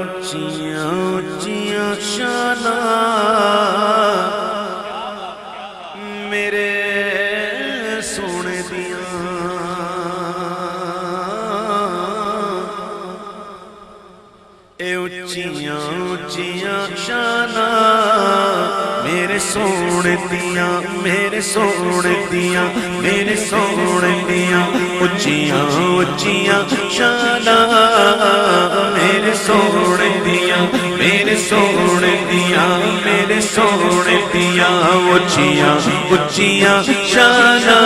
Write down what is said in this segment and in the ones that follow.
اچیاں اچیاں شاناں میرے سونے دیاں، اے اچیاں اچیاں شاناں میرے سونے دیاں، میرے سونے دیاں، میرے سونے دیاں، اچیاں اچیاں شاناں میرے سونے دیاں، میرے سونے دیاں، میرے سونے دیاں، اچیاں اچیاں شاناں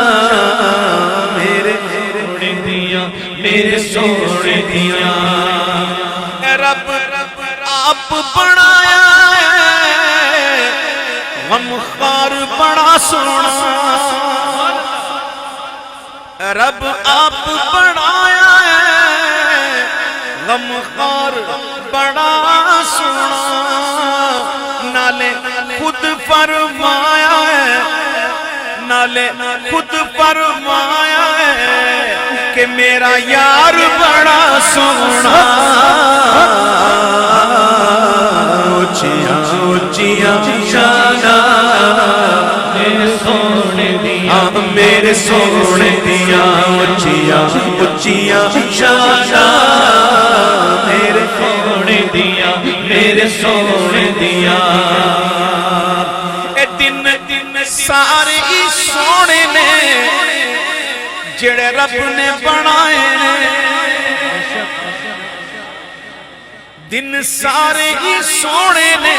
میرے سونے دیاں، میرے سونے دیاں۔ اے رب آپ بنایا غمخوار بڑا سونا، رب آپ بنایا ہے غمخوار بڑا سونا، نالے خود فرمایا ہے، نالے خود فرمایا ہے کہ میرا یار بڑا سونا۔ اچیاں اچیاں شاناں میرے سونے دیاں، میرے سونے دیاں، اچیاں اچیاں شاناں میرے سونے دیاں، میرے سونے دیاں۔ اے دن سارے ہی سونے نے جڑے رب نے بنائے، دن سارے ہی سونے نے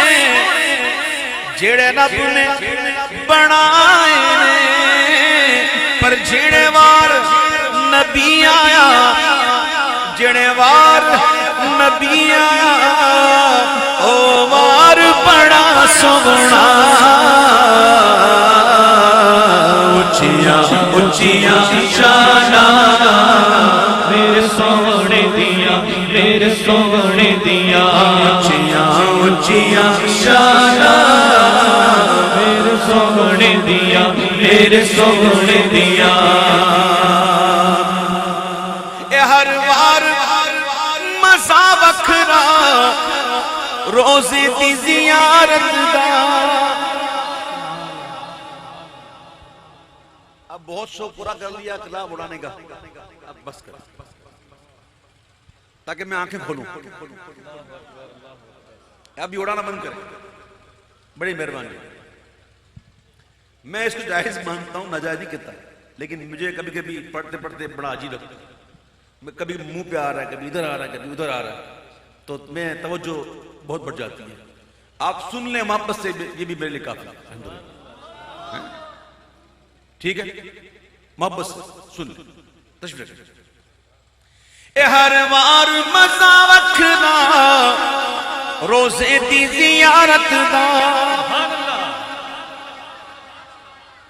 جڑے رب نے بنائے، پر جڑے وار نبی آیا، جڑے وار نبی آیا او وار بڑا سونا۔ اچیاں اچیاں شاناں میرے سونے دیاں، میرے سونے دیاں، اچیاں اچیاں شاناں میرے سونے دیاں، میرے سونے دیاں۔ اے ہر وار مزہ وکھرا روزے دی زیارت دا۔ اب بہت شوق پورا کر لیا کلام اڑانے کا، اب بس کر تاکہ میں آنکھیں کھولوں، اب یہ اڑانا بند کریں، بڑی مہربانی۔ میں اس کو جائز مانتا ہوں، ناجائز نہیں کہتا، لیکن مجھے کبھی کبھی پڑھتے پڑھتے بڑا عجیب لگتا ہے، کبھی منہ پہ آ رہا ہے، کبھی ادھر آ رہا ہے، کبھی ادھر آ رہا ہے، تو میں توجہ بہت بڑھ جاتی ہے۔ آپ سن لیں محبت سے، یہ بھی میرے لیے کافی ہے، ٹھیک ہے؟ محبت سے سن لیں، تشریف رکھیں۔ اے ہر وار مزہ وکھرا روزے دی زیارت دا،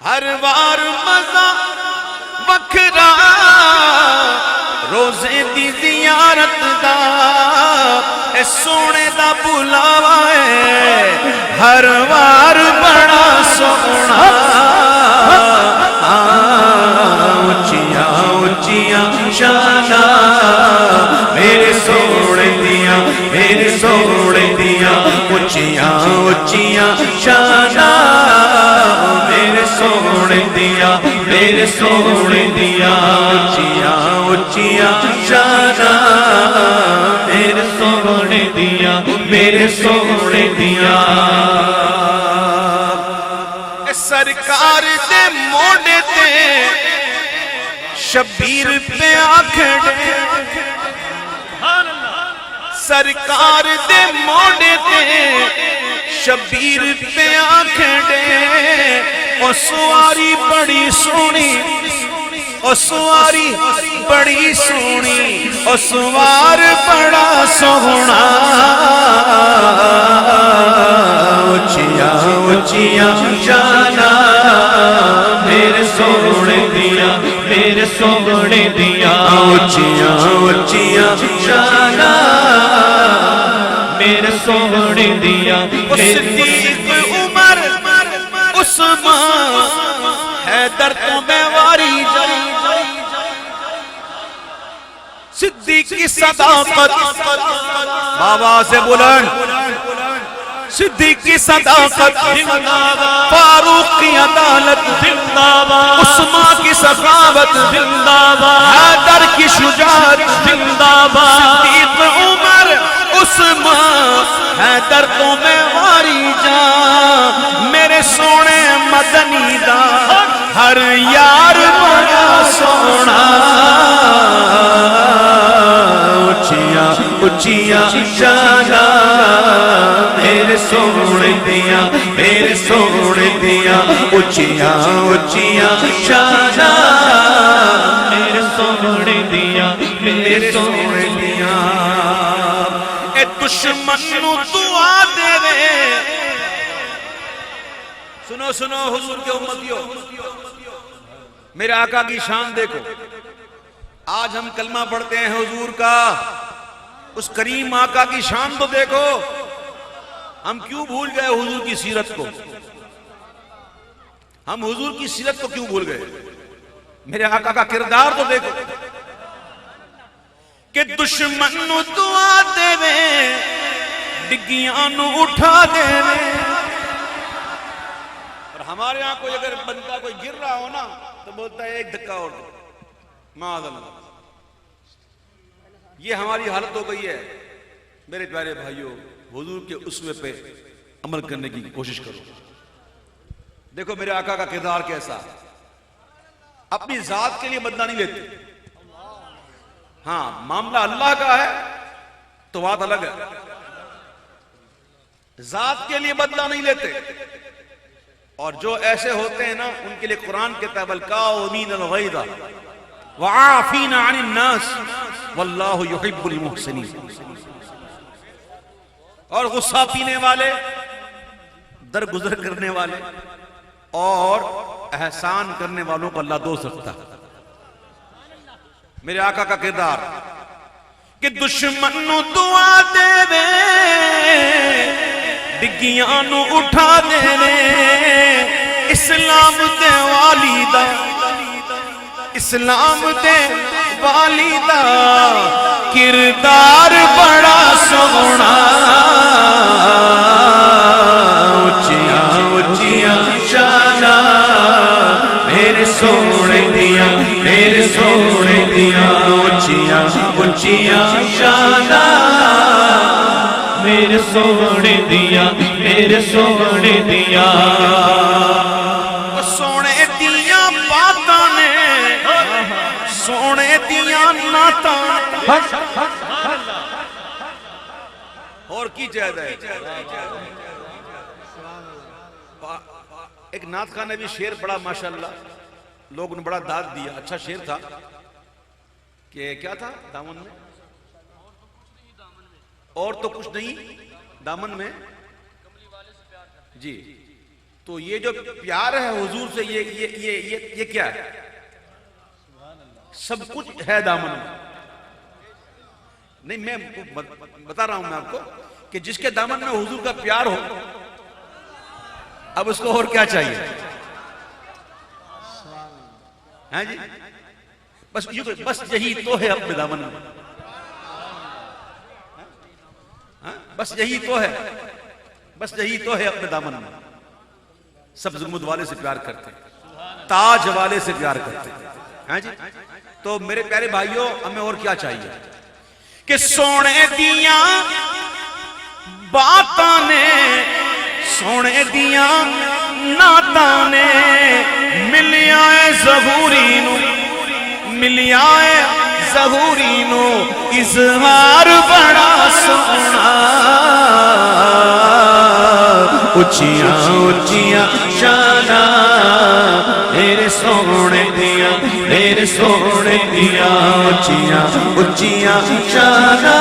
ہر وار مزہ وکھرا روزے دی زیارت دا، اے سونے دا بلاوا ہے ہر وار بڑا سونا۔ اچیاں اچیاں شاناں میرے سونے دیاں، میرے سونے دیاں، اچیاں اچیاں شاناں میرے سونے دیاں، میرے سونے دیاں، اچیاں اچیاں شاناں میرے سونے دیاں، میرے سونے دیاں۔ سرکار دے موڑے تے شبیر پہ آکھڑے، سرکار دے موڑے تے شبیر پہ آکھڑے، او سواری بڑی سونی، او سواری بڑی سونی، او سوار بڑا سونا۔ اچیاں اچیاں شاناں میرے سونے دیاں، میرے سونے دیاں، اچیاں اچیاں شاناں میرے سونے دیاں۔ صدیق عمر عثمان حیدر تو میں واری جان صدیق کی صداقت بابا سے بلند صدیق کی صداقت فاروق کی عدالت عثمان کی سخاوت حیدر کی شجاعت صدیق عمر عثمان حیدر تو میں واری جان میرے سونے مدنی دا ہر یار بڑا سونا اچھیاں اچھیاں شانہ میرے سونے دیاں میرے سونے دیاں اچھیاں اچھیاں شانہ میرے سونے دیاں میرے سونے دیاں اے دشمن نو دعا دے وے سنو سنو حضور کے امتیوں میرے آقا کی شان دیکھو آج ہم کلمہ پڑھتے ہیں حضور کا اس کریم آقا کی شان تو دیکھو ہم کیوں بھول گئے حضور کی سیرت کو ہم حضور کی سیرت کو کیوں بھول گئے میرے آقا کا کردار تو دیکھو کہ دشمن نو دعا دے وے ڈگیاں نو اٹھا دے وے اور ہمارے یہاں کوئی اگر بندہ کوئی گر رہا ہو نا تو بولتا ہے ایک دھکا اور دے معاذ اللہ یہ ہماری حالت ہو گئی ہے میرے پیارے بھائیوں حضور کے اسوے پہ عمل کرنے کی کوشش کرو دیکھو میرے آقا کا کردار کیسا اپنی ذات کے لیے بدلہ نہیں لیتے ہاں معاملہ اللہ کا ہے تو بات الگ ہے ذات کے لیے بدلہ نہیں لیتے اور جو ایسے ہوتے ہیں نا ان کے لیے قرآن کہتا ہے والکاظمین الغیظ وعافین عن الناس واللہ یحب المحسنین اور غصہ پینے والے درگزر کرنے والے اور احسان کرنے والوں کو اللہ دوست رکھتا ہے میرے آقا کا کردار کہ دشمن نو دعا دے وے ڈگیاں نو اٹھا دے وے اسلام دے والی دا اسلام دے والی دا کردار بڑا سونا اچھیاں اچھیاں شانہ میرے سونے دیاں میرے سونے دیاں اچھیاں اچھیاں شانہ میرے سونے دیاں میرے سونے دیاں سونے دیاں باتاں نے سونے دیاں ناتاں اور کی چاہتا ہے ایک نعت خان نے بھی شعر پڑھا ماشاءاللہ لوگوں نے بڑا داد دیا اچھا شعر تھا کہ کیا تھا دامن میں اور تو کچھ نہیں دامن میں جی تو یہ جو پیار ہے حضور سے یہ کیا ہے سب کچھ ہے دامن میں نہیں میں بتا رہا ہوں میں آپ کو کہ جس کے دامن میں حضور کا پیار ہو اب اس کو اور کیا چاہیے ہاں جی بس یہی تو ہے اپنے دامن میں بس یہی تو ہے بس یہی تو ہے اپنے دامن میں سب زمود والے سے پیار کرتے ہیں تاج والے سے پیار کرتے ہیں ہاں جی تو میرے پیارے بھائیوں ہمیں اور کیا چاہیے کہ سونے دیاں باتاں نے سونے دیاں ناتاں نے ملیا ہے ظہوری نو ملیا ہے ظہوری نو اظہار بڑا سونا اچھیاں اچھیاں شانہ میرے سونے دیاں میرے سونے دیاں اچھیاں اچھیاں شانہ